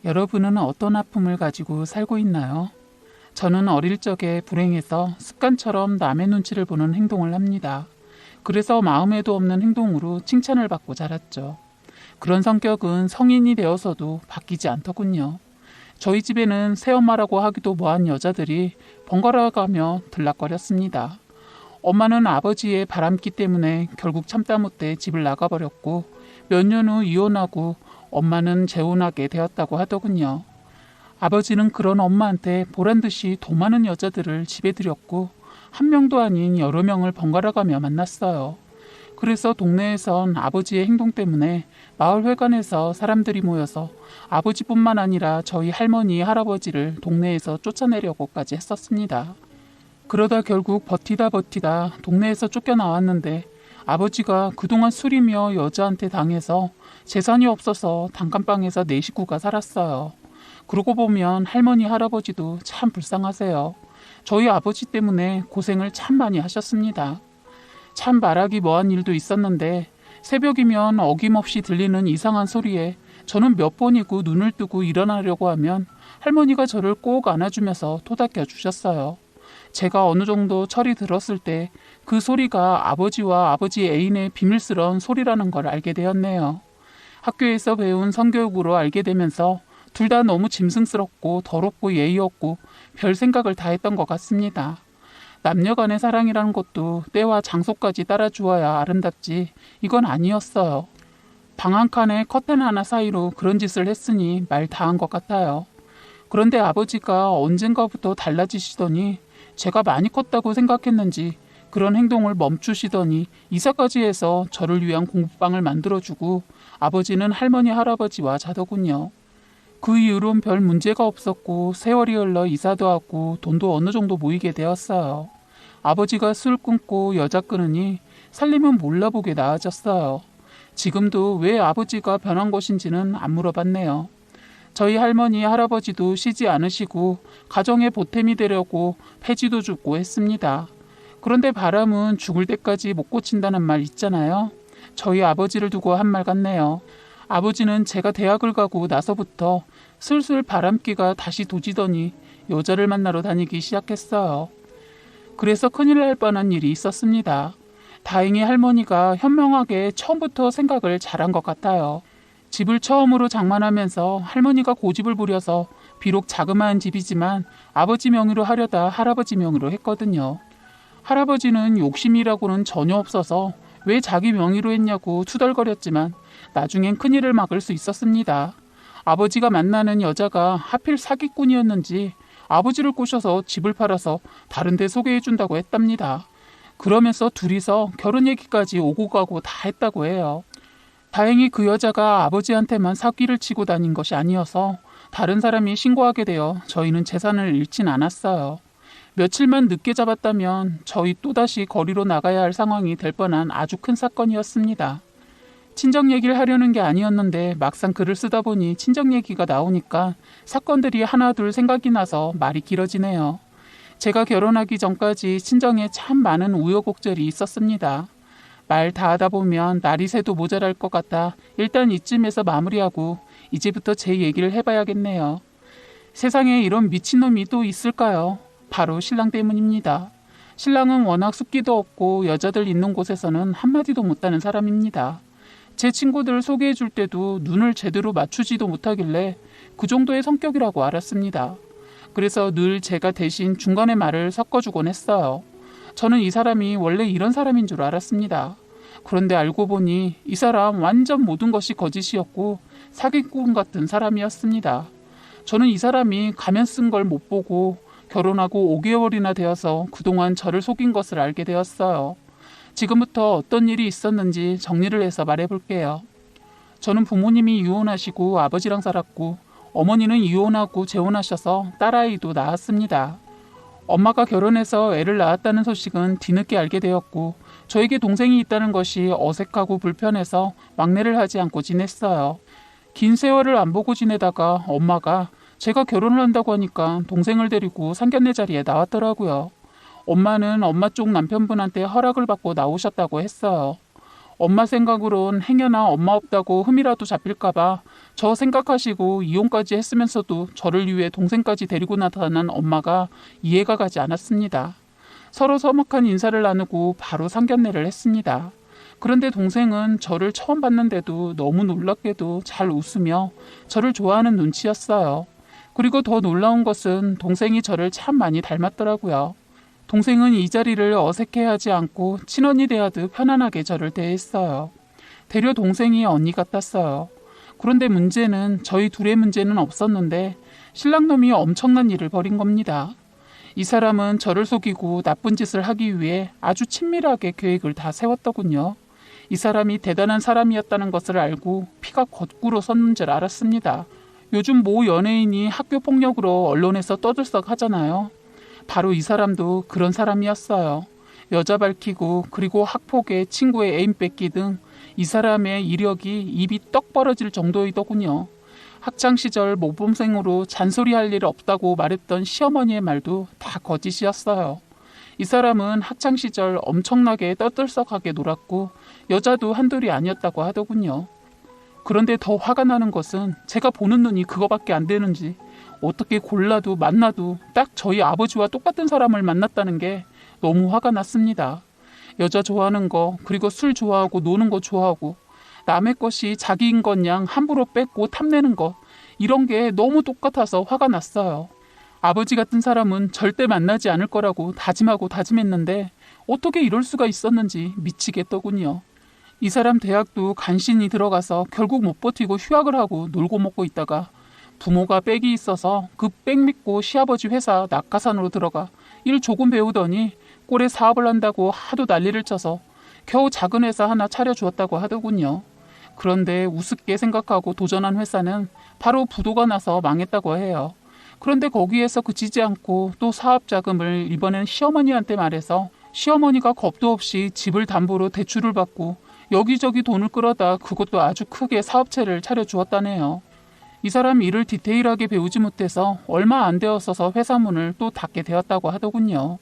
여러분은 어떤 아픔을 가지고 살고 있나요? 저는 어릴 적에 불행해서 습관처럼 남의 눈치를 보는 행동을 합니다. 그래서 마음에도 없는 행동으로 칭찬을 받고 자랐죠. 그런 성격은 성인이 되어서도 바뀌지 않더군요. 저희 집에는 새엄마라고 하기도 뭐한 여자들이 번갈아 가며 들락거렸습니다. 엄마는 아버지의 바람기 때문에 결국 참다 못해 집을 나가버렸고 몇 년 후 이혼하고 엄마는 재혼하게 되었다고 하더군요. 아버지는 그런 엄마한테 보란듯이 도 많은 여자들을 집에 들였고 한 명도 아닌 여러 명을 번갈아 가며 만났어요. 그래서 동네에선 아버지의 행동 때문에 마을회관에서 사람들이 모여서 아버지뿐만 아니라 저희 할머니, 할아버지를 동네에서 쫓아내려고까지 했었습니다. 그러다 결국 버티다 동네에서 쫓겨나왔는데 아버지가 그동안 술이며 여자한테 당해서 재산이 없어서 단칸방에서 네 식구가 살았어요. 그러고 보면 할머니, 할아버지도 참 불쌍하세요. 저희 아버지 때문에 고생을 참 많이 하셨습니다. 참 말하기 뭐한 일도 있었는데 새벽이면 어김없이 들리는 이상한 소리에 저는 몇 번이고 눈을 뜨고 일어나려고 하면 할머니가 저를 꼭 안아주면서 토닥여 주셨어요. 제가 어느 정도 철이 들었을 때 그 소리가 아버지와 아버지 애인의 비밀스러운 소리라는 걸 알게 되었네요. 학교에서 배운 성교육으로 알게 되면서 둘 다 너무 짐승스럽고 더럽고 예의 없고 별 생각을 다 했던 것 같습니다. 남녀 간의 사랑이라는 것도 때와 장소까지 따라주어야 아름답지 이건 아니었어요. 방 한 칸에 커튼 하나 사이로 그런 짓을 했으니 말 다 한 것 같아요. 그런데 아버지가 언젠가부터 달라지시더니 제가 많이 컸다고 생각했는지 그런 행동을 멈추시더니 이사까지 해서 저를 위한 공부방을 만들어주고 아버지는 할머니, 할아버지와 자더군요. 그 이후론 별 문제가 없었고 세월이 흘러 이사도 하고 돈도 어느 정도 모이게 되었어요. 아버지가 술 끊고 여자 끊으니 살림은 몰라보게 나아졌어요. 지금도 왜 아버지가 변한 것인지는 안 물어봤네요. 저희 할머니, 할아버지도 쉬지 않으시고 가정의 보탬이 되려고 폐지도 주고 했습니다. 그런데 바람은 죽을 때까지 못 고친다는 말 있잖아요. 저희 아버지를 두고 한 말 같네요. 아버지는 제가 대학을 가고 나서부터 슬슬 바람기가 다시 도지더니 여자를 만나러 다니기 시작했어요. 그래서 큰일 날 뻔한 일이 있었습니다. 다행히 할머니가 현명하게 처음부터 생각을 잘한 것 같아요. 집을 처음으로 장만하면서 할머니가 고집을 부려서 비록 자그마한 집이지만 아버지 명의로 하려다 할아버지 명의로 했거든요. 할아버지는 욕심이라고는 전혀 없어서 왜 자기 명의로 했냐고 투덜거렸지만 나중엔 큰일을 막을 수 있었습니다. 아버지가 만나는 여자가 하필 사기꾼이었는지 아버지를 꼬셔서 집을 팔아서 다른 데 소개해준다고 했답니다. 그러면서 둘이서 결혼 얘기까지 오고 가고 다 했다고 해요. 다행히 그 여자가 아버지한테만 사기를 치고 다닌 것이 아니어서 다른 사람이 신고하게 되어 저희는 재산을 잃진 않았어요. 며칠만 늦게 잡았다면 저희 또다시 거리로 나가야 할 상황이 될 뻔한 아주 큰 사건이었습니다. 친정 얘기를 하려는 게 아니었는데 막상 글을 쓰다 보니 친정 얘기가 나오니까 사건들이 하나둘 생각이 나서 말이 길어지네요. 제가 결혼하기 전까지 친정에 참 많은 우여곡절이 있었습니다. 말 다 하다 보면 날이 새도 모자랄 것 같아 일단 이쯤에서 마무리하고 이제부터 제 얘기를 해봐야겠네요. 세상에 이런 미친놈이 또 있을까요? 바로 신랑 때문입니다. 신랑은 워낙 숫기도 없고 여자들 있는 곳에서는 한마디도 못하는 사람입니다. 제 친구들 소개해 줄 때도 눈을 제대로 맞추지도 못하길래 그 정도의 성격이라고 알았습니다. 그래서 늘 제가 대신 중간에 말을 섞어주곤 했어요. 저는 이 사람이 원래 이런 사람인 줄 알았습니다. 그런데 알고 보니 이 사람 완전 모든 것이 거짓이었고 사기꾼 같은 사람이었습니다. 저는 이 사람이 가면 쓴 걸 못 보고 결혼하고 5개월이나 되어서 그동안 저를 속인 것을 알게 되었어요. 지금부터 어떤 일이 있었는지 정리를 해서 말해볼게요. 저는 부모님이 이혼하시고 아버지랑 살았고 어머니는 이혼하고 재혼하셔서 딸아이도 낳았습니다. 엄마가 결혼해서 애를 낳았다는 소식은 뒤늦게 알게 되었고 저에게 동생이 있다는 것이 어색하고 불편해서 막내를 하지 않고 지냈어요. 긴 세월을 안 보고 지내다가 엄마가 제가 결혼을 한다고 하니까 동생을 데리고 상견례 자리에 나왔더라고요. 엄마는 엄마 쪽 남편분한테 허락을 받고 나오셨다고 했어요. 엄마 생각으론 행여나 엄마 없다고 흠이라도 잡힐까봐 저 생각하시고 이혼까지 했으면서도 저를 위해 동생까지 데리고 나타난 엄마가 이해가 가지 않았습니다. 서로 서먹한 인사를 나누고 바로 상견례를 했습니다. 그런데 동생은 저를 처음 봤는데도 너무 놀랍게도 잘 웃으며 저를 좋아하는 눈치였어요. 그리고 더 놀라운 것은 동생이 저를 참 많이 닮았더라고요. 동생은 이 자리를 어색해하지 않고 친언니 대하듯 편안하게 저를 대했어요. 되려 동생이 언니 같았어요. 그런데 문제는 저희 둘의 문제는 없었는데 신랑놈이 엄청난 일을 벌인 겁니다. 이 사람은 저를 속이고 나쁜 짓을 하기 위해 아주 친밀하게 계획을 다 세웠더군요. 이 사람이 대단한 사람이었다는 것을 알고 피가 거꾸로 섰는 줄 알았습니다. 요즘 모 연예인이 학교 폭력으로 언론에서 떠들썩 하잖아요. 바로 이 사람도 그런 사람이었어요. 여자 밝히고 그리고 학폭에 친구의 애인 뺏기 등 이 사람의 이력이 입이 떡 벌어질 정도이더군요. 학창시절 모범생으로 잔소리할 일 없다고 말했던 시어머니의 말도 다 거짓이었어요. 이 사람은 학창시절 엄청나게 떠들썩하게 놀았고 여자도 한둘이 아니었다고 하더군요. 그런데 더 화가 나는 것은 제가 보는 눈이 그거밖에 안 되는지 어떻게 골라도 만나도 딱 저희 아버지와 똑같은 사람을 만났다는 게 너무 화가 났습니다. 여자 좋아하는 거, 그리고 술 좋아하고 노는 거 좋아하고 남의 것이 자기인 것 양 함부로 뺏고 탐내는 것, 이런 게 너무 똑같아서 화가 났어요. 아버지 같은 사람은 절대 만나지 않을 거라고 다짐하고 다짐했는데 어떻게 이럴 수가 있었는지 미치겠더군요. 이 사람 대학도 간신히 들어가서 결국 못 버티고 휴학을 하고 놀고 먹고 있다가 부모가 빽이 있어서 그 빽 믿고 시아버지 회사 낙하산으로 들어가 일 조금 배우더니 꼴에 사업을 한다고 하도 난리를 쳐서 겨우 작은 회사 하나 차려주었다고 하더군요. 그런데 우습게 생각하고 도전한 회사는 바로 부도가 나서 망했다고 해요. 그런데 거기에서 그치지 않고 또 사업 자금을 이번엔 시어머니한테 말해서 시어머니가 겁도 없이 집을 담보로 대출을 받고 여기저기 돈을 끌어다 그것도 아주 크게 사업체를 차려주었다네요. 이 사람 일을 디테일하게 배우지 못해서 얼마 안 되었어서 회사 문을 또 닫게 되었다고 하더군요.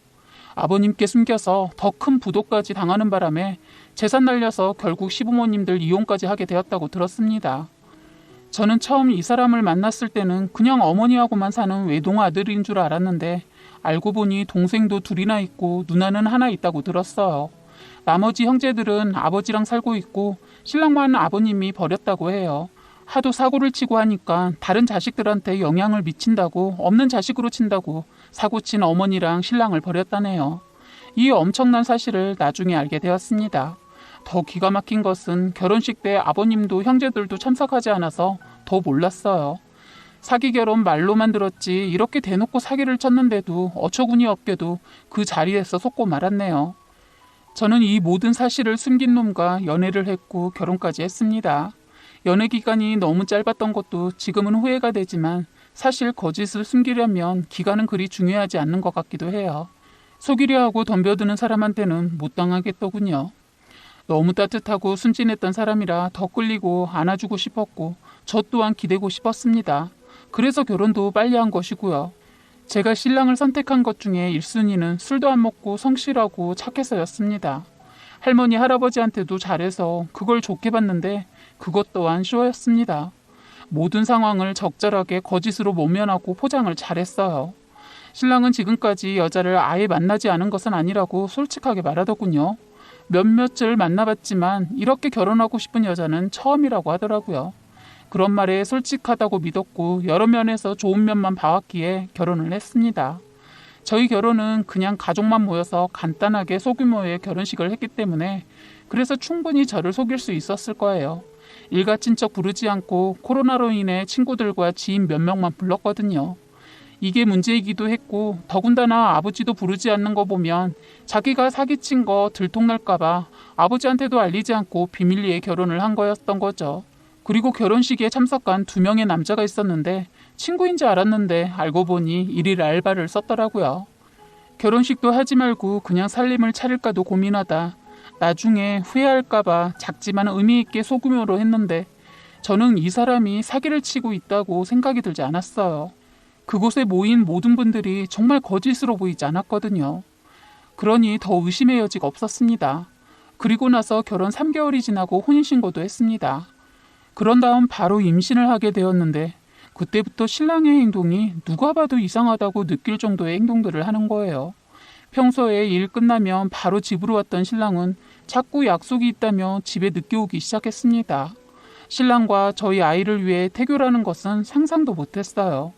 아버님께 숨겨서 더 큰 부도까지 당하는 바람에 재산 날려서 결국 시부모님들 이혼까지 하게 되었다고 들었습니다. 저는 처음 이 사람을 만났을 때는 그냥 어머니하고만 사는 외동 아들인 줄 알았는데 알고 보니 동생도 둘이나 있고 누나는 하나 있다고 들었어요. 나머지 형제들은 아버지랑 살고 있고 신랑만 아버님이 버렸다고 해요. 하도 사고를 치고 하니까 다른 자식들한테 영향을 미친다고 없는 자식으로 친다고 사고친 어머니랑 신랑을 버렸다네요. 이 엄청난 사실을 나중에 알게 되었습니다. 더 기가 막힌 것은 결혼식 때 아버님도 형제들도 참석하지 않아서 더 몰랐어요. 사기 결혼 말로만 들었지 이렇게 대놓고 사기를 쳤는데도 어처구니 없게도 그 자리에서 속고 말았네요. 저는 이 모든 사실을 숨긴 놈과 연애를 했고 결혼까지 했습니다. 연애 기간이 너무 짧았던 것도 지금은 후회가 되지만 사실 거짓을 숨기려면 기간은 그리 중요하지 않는 것 같기도 해요. 속이려 하고 덤벼드는 사람한테는 못 당하겠더군요. 너무 따뜻하고 순진했던 사람이라 더 끌리고 안아주고 싶었고 저 또한 기대고 싶었습니다. 그래서 결혼도 빨리 한 것이고요. 제가 신랑을 선택한 것 중에 1순위는 술도 안 먹고 성실하고 착해서였습니다. 할머니 할아버지한테도 잘해서 그걸 좋게 봤는데 그것 또한 쇼였습니다. 모든 상황을 적절하게 거짓으로 모면하고 포장을 잘했어요. 신랑은 지금까지 여자를 아예 만나지 않은 것은 아니라고 솔직하게 말하더군요. 몇몇을 만나봤지만 이렇게 결혼하고 싶은 여자는 처음이라고 하더라고요. 그런 말에 솔직하다고 믿었고 여러 면에서 좋은 면만 봐왔기에 결혼을 했습니다. 저희 결혼은 그냥 가족만 모여서 간단하게 소규모의 결혼식을 했기 때문에 그래서 충분히 저를 속일 수 있었을 거예요. 일가 친척 부르지 않고 코로나로 인해 친구들과 지인 몇 명만 불렀거든요. 이게 문제이기도 했고 더군다나 아버지도 부르지 않는 거 보면 자기가 사기친 거 들통날까봐 아버지한테도 알리지 않고 비밀리에 결혼을 한 거였던 거죠. 그리고 결혼식에 참석한 2명의 남자가 있었는데 친구인지 알았는데 알고 보니 일일 알바를 썼더라고요. 결혼식도 하지 말고 그냥 살림을 차릴까도 고민하다 나중에 후회할까봐 작지만 의미있게 소규모로 했는데 저는 이 사람이 사기를 치고 있다고 생각이 들지 않았어요. 그곳에 모인 모든 분들이 정말 거짓으로 보이지 않았거든요. 그러니 더 의심의 여지가 없었습니다. 그리고 나서 결혼 3개월이 지나고 혼인신고도 했습니다. 그런 다음 바로 임신을 하게 되었는데 그때부터 신랑의 행동이 누가 봐도 이상하다고 느낄 정도의 행동들을 하는 거예요. 평소에 일 끝나면 바로 집으로 왔던 신랑은 자꾸 약속이 있다며 집에 늦게 오기 시작했습니다. 신랑과 저희 아이를 위해 태교라는 것은 상상도 못했어요.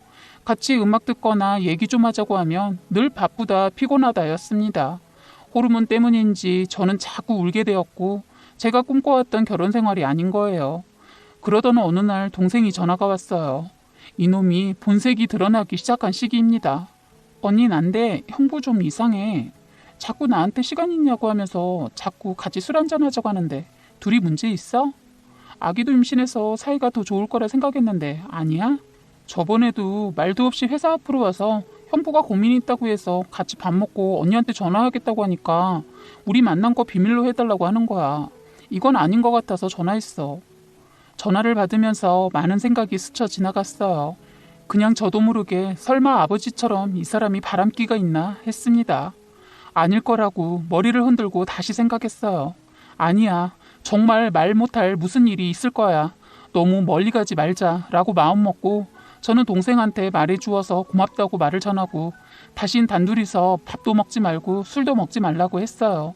같이 음악 듣거나 얘기 좀 하자고 하면 늘 바쁘다 피곤하다였습니다. 호르몬 때문인지 저는 자꾸 울게 되었고 제가 꿈꿔왔던 결혼 생활이 아닌 거예요. 그러던 어느 날 동생이 전화가 왔어요. 이놈이 본색이 드러나기 시작한 시기입니다. 언니 난데 형부 좀 이상해. 자꾸 나한테 시간 있냐고 하면서 자꾸 같이 술 한잔 하자고 하는데 둘이 문제 있어? 아기도 임신해서 사이가 더 좋을 거라 생각했는데 아니야? 저번에도 말도 없이 회사 앞으로 와서 형부가 고민이 있다고 해서 같이 밥 먹고 언니한테 전화하겠다고 하니까 우리 만난 거 비밀로 해달라고 하는 거야. 이건 아닌 것 같아서 전화했어. 전화를 받으면서 많은 생각이 스쳐 지나갔어요. 그냥 저도 모르게 설마 아버지처럼 이 사람이 바람기가 있나 했습니다. 아닐 거라고 머리를 흔들고 다시 생각했어요. 아니야. 정말 말 못할 무슨 일이 있을 거야. 너무 멀리 가지 말자라고 마음먹고 저는 동생한테 말해주어서 고맙다고 말을 전하고 다신 단둘이서 밥도 먹지 말고 술도 먹지 말라고 했어요.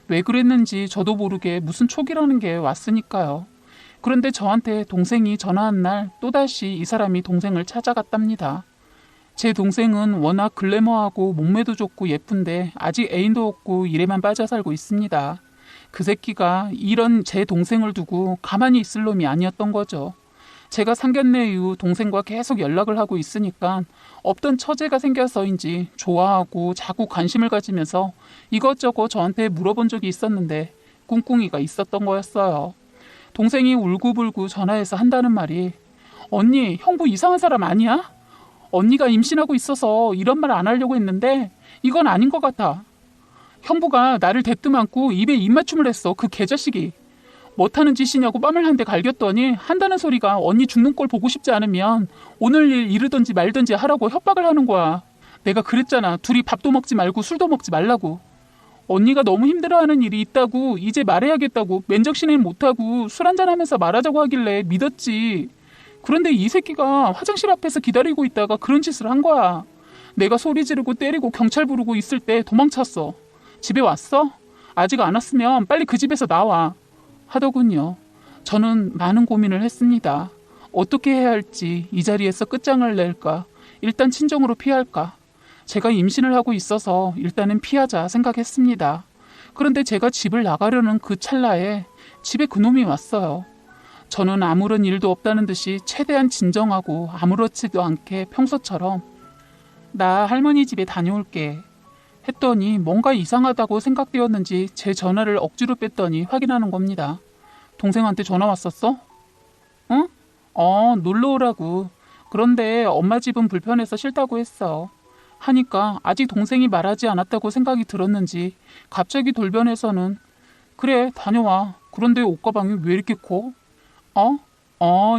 왜 그랬는지 저도 모르게 무슨 촉이라는 게 왔으니까요. 그런데 저한테 동생이 전화한 날 또다시 이 사람이 동생을 찾아갔답니다. 제 동생은 워낙 글래머하고 몸매도 좋고 예쁜데 아직 애인도 없고 일에만 빠져 살고 있습니다. 그 새끼가 이런 제 동생을 두고 가만히 있을 놈이 아니었던 거죠. 제가 상견례 이후 동생과 계속 연락을 하고 있으니까 없던 처제가 생겨서인지 좋아하고 자꾸 관심을 가지면서 이것저것 저한테 물어본 적이 있었는데 꿍꿍이가 있었던 거였어요. 동생이 울고불고 전화해서 한다는 말이 언니 형부 이상한 사람 아니야? 언니가 임신하고 있어서 이런 말 안 하려고 했는데 이건 아닌 것 같아. 형부가 나를 대뜸 안고 입에 입맞춤을 했어. 그 개자식이. 못하는 짓이냐고 뺨을 한 대 갈겼더니 한다는 소리가 언니 죽는 꼴 보고 싶지 않으면 오늘 일 이르든지 말든지 하라고 협박을 하는 거야. 내가 그랬잖아. 둘이 밥도 먹지 말고 술도 먹지 말라고. 언니가 너무 힘들어하는 일이 있다고 이제 말해야겠다고 맨정신에 못하고 술 한잔하면서 말하자고 하길래 믿었지. 그런데 이 새끼가 화장실 앞에서 기다리고 있다가 그런 짓을 한 거야. 내가 소리 지르고 때리고 경찰 부르고 있을 때 도망쳤어. 집에 왔어? 아직 안 왔으면 빨리 그 집에서 나와. 하더군요. 저는 많은 고민을 했습니다. 어떻게 해야 할지, 이 자리에서 끝장을 낼까, 일단 친정으로 피할까. 제가 임신을 하고 있어서 일단은 피하자 생각했습니다. 그런데 제가 집을 나가려는 그 찰나에 집에 그놈이 왔어요. 저는 아무런 일도 없다는 듯이 최대한 진정하고 아무렇지도 않게 평소처럼 나 할머니 집에 다녀올게 했더니 뭔가 이상하다고 생각되었는지 제 전화를 억지로 뺐더니 확인하는 겁니다. 동생한테 전화 왔었어? 응? 놀러 오라고. 그런데 엄마 집은 불편해서 싫다고 했어. 하니까 아직 동생이 말하지 않았다고 생각이 들었는지 갑자기 돌변해서는 그래 다녀와. 그런데 옷가방이 왜 이렇게 커?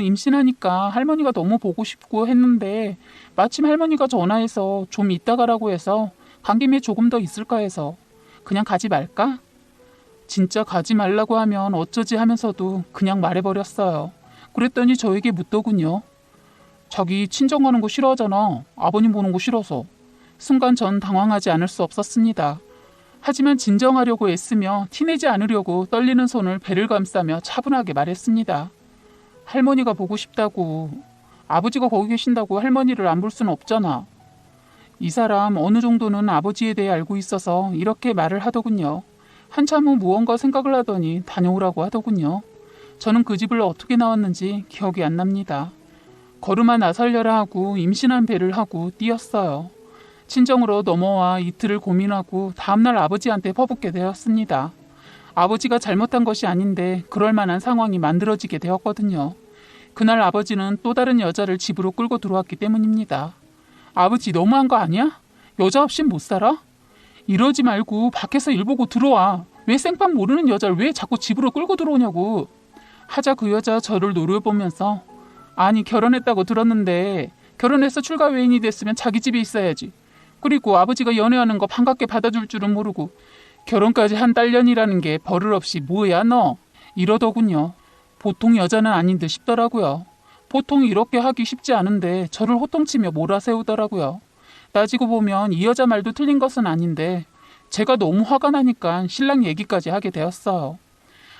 임신하니까 할머니가 너무 보고 싶고 했는데 마침 할머니가 전화해서 좀 이따 가라고 해서 간 김에 조금 더 있을까 해서 그냥 가지 말까? 진짜 가지 말라고 하면 어쩌지 하면서도 그냥 말해버렸어요. 그랬더니 저에게 묻더군요. 자기 친정 가는 거 싫어하잖아. 아버님 보는 거 싫어서. 순간 전 당황하지 않을 수 없었습니다. 하지만 진정하려고 애쓰며 티내지 않으려고 떨리는 손을 배를 감싸며 차분하게 말했습니다. 할머니가 보고 싶다고. 아버지가 거기 계신다고 할머니를 안 볼 수는 없잖아. 이 사람 어느 정도는 아버지에 대해 알고 있어서 이렇게 말을 하더군요. 한참 후 무언가 생각을 하더니 다녀오라고 하더군요. 저는 그 집을 어떻게 나왔는지 기억이 안 납니다. 걸음아 나설려라 하고 임신한 배를 하고 뛰었어요. 친정으로 넘어와 이틀을 고민하고 다음날 아버지한테 퍼붓게 되었습니다. 아버지가 잘못한 것이 아닌데 그럴 만한 상황이 만들어지게 되었거든요. 그날 아버지는 또 다른 여자를 집으로 끌고 들어왔기 때문입니다. 아버지 너무한 거 아니야? 여자 없인 못 살아? 이러지 말고 밖에서 일 보고 들어와. 왜 생판 모르는 여자를 왜 자꾸 집으로 끌고 들어오냐고. 하자 그 여자 저를 노려보면서 아니 결혼했다고 들었는데 결혼해서 출가 외인이 됐으면 자기 집에 있어야지. 그리고 아버지가 연애하는 거 반갑게 받아줄 줄은 모르고 결혼까지 한 딸년이라는 게 버릇없이 뭐야 너? 이러더군요. 보통 여자는 아닌 듯 싶더라고요. 보통 이렇게 하기 쉽지 않은데 저를 호통치며 몰아세우더라고요. 따지고 보면 이 여자 말도 틀린 것은 아닌데 제가 너무 화가 나니까 신랑 얘기까지 하게 되었어요.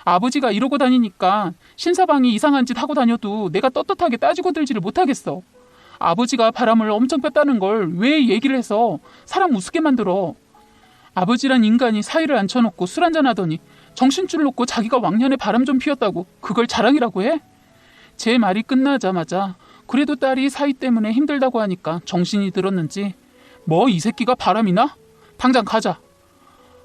아버지가 이러고 다니니까 신사방이 이상한 짓 하고 다녀도 내가 떳떳하게 따지고 들지를 못하겠어. 아버지가 바람을 엄청 폈다는 걸 왜 얘기를 해서 사람 우습게 만들어. 아버지란 인간이 사위를 앉혀놓고 술 한잔하더니 정신줄 놓고 자기가 왕년에 바람 좀 피웠다고 그걸 자랑이라고 해? 제 말이 끝나자마자 그래도 딸이 사위 때문에 힘들다고 하니까 정신이 들었는지 뭐 이 새끼가 바람이나? 당장 가자.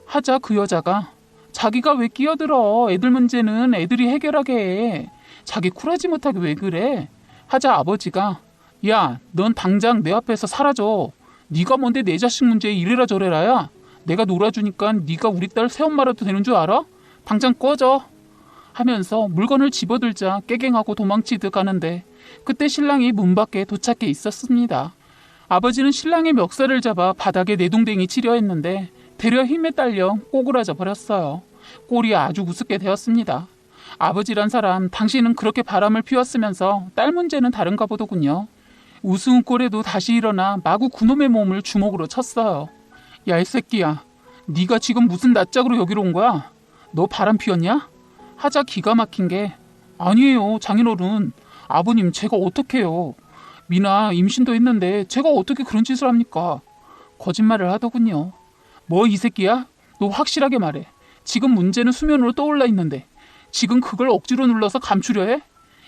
하자 그 여자가 자기가 왜 끼어들어. 애들 문제는 애들이 해결하게 해. 자기 쿨하지 못하게 왜 그래. 하자 아버지가 야, 넌 당장 내 앞에서 사라져. 네가 뭔데 내 자식 문제에 이래라 저래라야. 내가 놀아주니까 네가 우리 딸 새엄마라도 되는 줄 알아? 당장 꺼져. 하면서 물건을 집어들자 깨갱하고 도망치듯 가는데 그때 신랑이 문 밖에 도착해 있었습니다. 아버지는 신랑의 멱살을 잡아 바닥에 내동댕이 치려 했는데 되려 힘에 딸려 꼬꾸라져 버렸어요. 꼴이 아주 우습게 되었습니다. 아버지란 사람 당신은 그렇게 바람을 피웠으면서 딸 문제는 다른가 보더군요. 우스운 꼴에도 다시 일어나 마구 그놈의 몸을 주먹으로 쳤어요. 야 이 새끼야, 네가 지금 무슨 낯짝으로 여기로 온 거야? 너 바람 피웠냐? 하자 기가 막힌 게 아니에요 장인어른. 아버님 제가 어떡해요. 미나 임신도 했는데 제가 어떻게 그런 짓을 합니까? 거짓말을 하더군요. 뭐 이 새끼야? 너 확실하게 말해. 지금 문제는 수면으로 떠올라 있는데 지금 그걸 억지로 눌러서 감추려 해?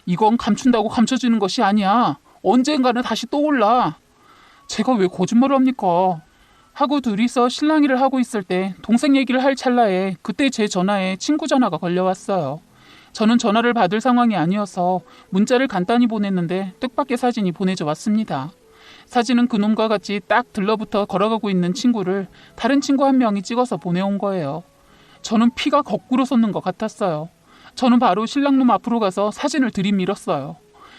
이건 감춘다고 감춰지는 것이 아니야. 언젠가는 다시 떠올라. 제가 왜 거짓말을 합니까? 하고 둘이서 실랑이를 하고 있을 때 동생 얘기를 할 찰나에 그때 제 전화에 친구 전화가 걸려왔어요. 저는 전화를 받을 상황이 아니어서 문자를 간단히 보냈는데 뜻밖의 사진이 보내져 왔습니다. 사진은 그놈과 같이 딱 들러붙어 걸어가고 있는 친구를 다른 친구 한 명이 찍어서 보내온 거예요. 저는 피가 거꾸로 솟는 것 같았어요. 저는 바로 신랑놈 앞으로 가서 사진을 들이밀었어요.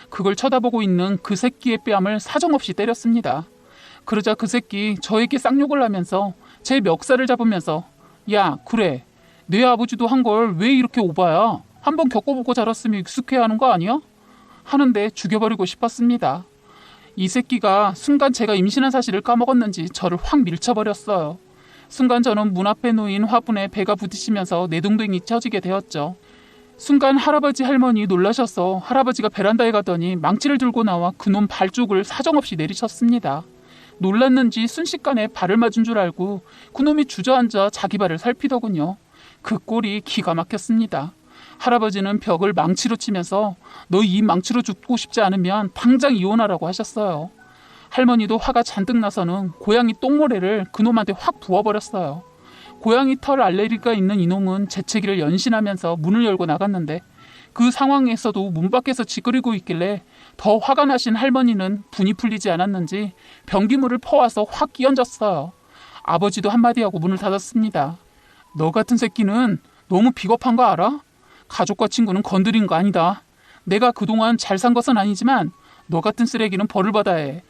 그걸 쳐다보고 있는 그 새끼의 뺨을 사정없이 때렸습니다. 그러자 그 새끼 저에게 쌍욕을 하면서 제 멱살을 잡으면서 야 그래 내 아버지도 한 걸 왜 이렇게 오바야. 한번 겪어보고 자랐으면 익숙해야 하는 거 아니야? 하는데 죽여버리고 싶었습니다. 이 새끼가 순간 제가 임신한 사실을 까먹었는지 저를 확 밀쳐버렸어요. 순간 저는 문 앞에 놓인 화분에 배가 부딪히면서 내동댕이 쳐지게 되었죠. 순간 할아버지 할머니 놀라셔서 할아버지가 베란다에 가더니 망치를 들고 나와 그놈 발쪽을 사정없이 내리쳤습니다. 놀랐는지 순식간에 발을 맞은 줄 알고 그놈이 주저앉아 자기 발을 살피더군요. 그 꼴이 기가 막혔습니다. 할아버지는 벽을 망치로 치면서 너 이 망치로 죽고 싶지 않으면 당장 이혼하라고 하셨어요. 할머니도 화가 잔뜩 나서는 고양이 똥모래를 그놈한테 확 부어버렸어요. 고양이 털 알레르기가 있는 이놈은 재채기를 연신하면서 문을 열고 나갔는데 그 상황에서도 문 밖에서 찌그리고 있길래 더 화가 나신 할머니는 분이 풀리지 않았는지 변기물을 퍼와서 확 끼얹었어요. 아버지도 한마디 하고 문을 닫았습니다. 너 같은 새끼는 너무 비겁한 거 알아? 가족과 친구는 건드린 거 아니다. 내가 그동안 잘 산 것은 아니지만 너 같은 쓰레기는 벌을 받아야 해.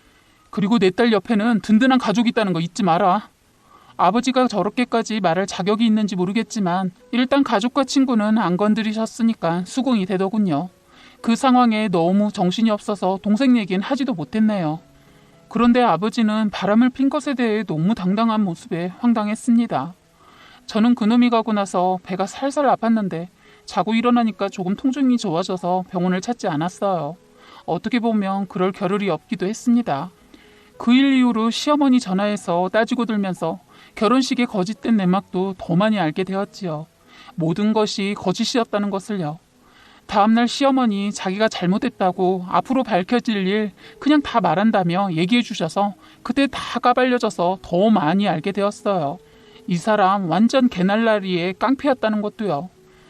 그리고 내 딸 옆에는 든든한 가족이 있다는 거 잊지 마라. 아버지가 저렇게까지 말할 자격이 있는지 모르겠지만 일단 가족과 친구는 안 건드리셨으니까 수긍이 되더군요. 그 상황에 너무 정신이 없어서 동생 얘기는 하지도 못했네요. 그런데 아버지는 바람을 핀 것에 대해 너무 당당한 모습에 황당했습니다. 저는 그놈이 가고 나서 배가 살살 아팠는데 자고 일어나니까 조금 통증이 좋아져서 병원을 찾지 않았어요. 어떻게 보면 그럴 겨를이 없기도 했습니다. 그 일 이후로 시어머니 전화해서 따지고 들면서 결혼식의 거짓된 내막도 더 많이 알게 되었지요. 모든 것이 거짓이었다는 것을요. 다음날 시어머니 자기가 잘못했다고 앞으로 밝혀질 일 그냥 다 말한다며 얘기해 주셔서 그때 다 까발려져서 더 많이 알게 되었어요. 이 사람 완전 개날라리에 깡패였다는 것도요.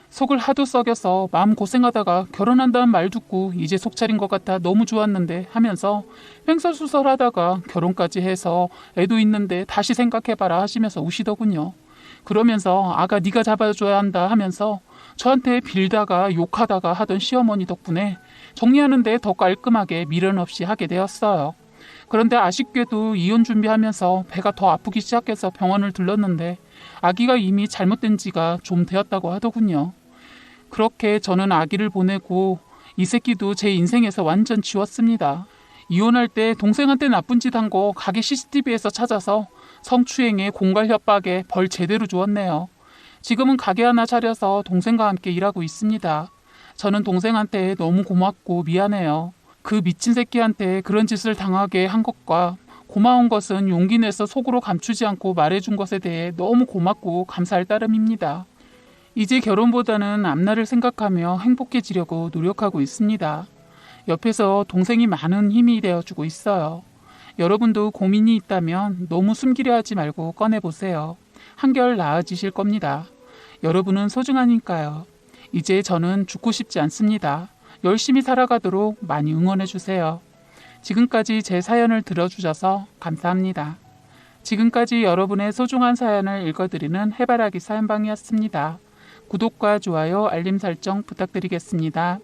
속을 하도 썩여서 마음 고생하다가 결혼한다는 말 듣고 이제 속 차린 것 같아 너무 좋았는데 하면서 횡설수설하다가 결혼까지 해서 애도 있는데 다시 생각해봐라 하시면서 우시더군요. 그러면서 아가 네가 잡아줘야 한다 하면서 저한테 빌다가 욕하다가 하던 시어머니 덕분에 정리하는데 더 깔끔하게 미련 없이 하게 되었어요. 그런데 아쉽게도 이혼 준비하면서 배가 더 아프기 시작해서 병원을 들렀는데 아기가 이미 잘못된 지가 좀 되었다고 하더군요. 그렇게 저는 아기를 보내고 이 새끼도 제 인생에서 완전 지웠습니다. 이혼할 때 동생한테 나쁜 짓 한 거 가게 CCTV에서 찾아서 성추행에 공갈 협박에 벌 제대로 주었네요. 지금은 가게 하나 차려서 동생과 함께 일하고 있습니다. 저는 동생한테 너무 고맙고 미안해요. 그 미친 새끼한테 그런 짓을 당하게 한 것과 고마운 것은 용기 내서 속으로 감추지 않고 말해준 것에 대해 너무 고맙고 감사할 따름입니다. 이제 결혼보다는 앞날을 생각하며 행복해지려고 노력하고 있습니다. 옆에서 동생이 많은 힘이 되어주고 있어요. 여러분도 고민이 있다면 너무 숨기려 하지 말고 꺼내보세요. 한결 나아지실 겁니다. 여러분은 소중하니까요. 이제 저는 죽고 싶지 않습니다. 열심히 살아가도록 많이 응원해주세요. 지금까지 제 사연을 들어주셔서 감사합니다. 지금까지 여러분의 소중한 사연을 읽어드리는 해바라기 사연방이었습니다. 구독과 좋아요, 알림 설정 부탁드리겠습니다.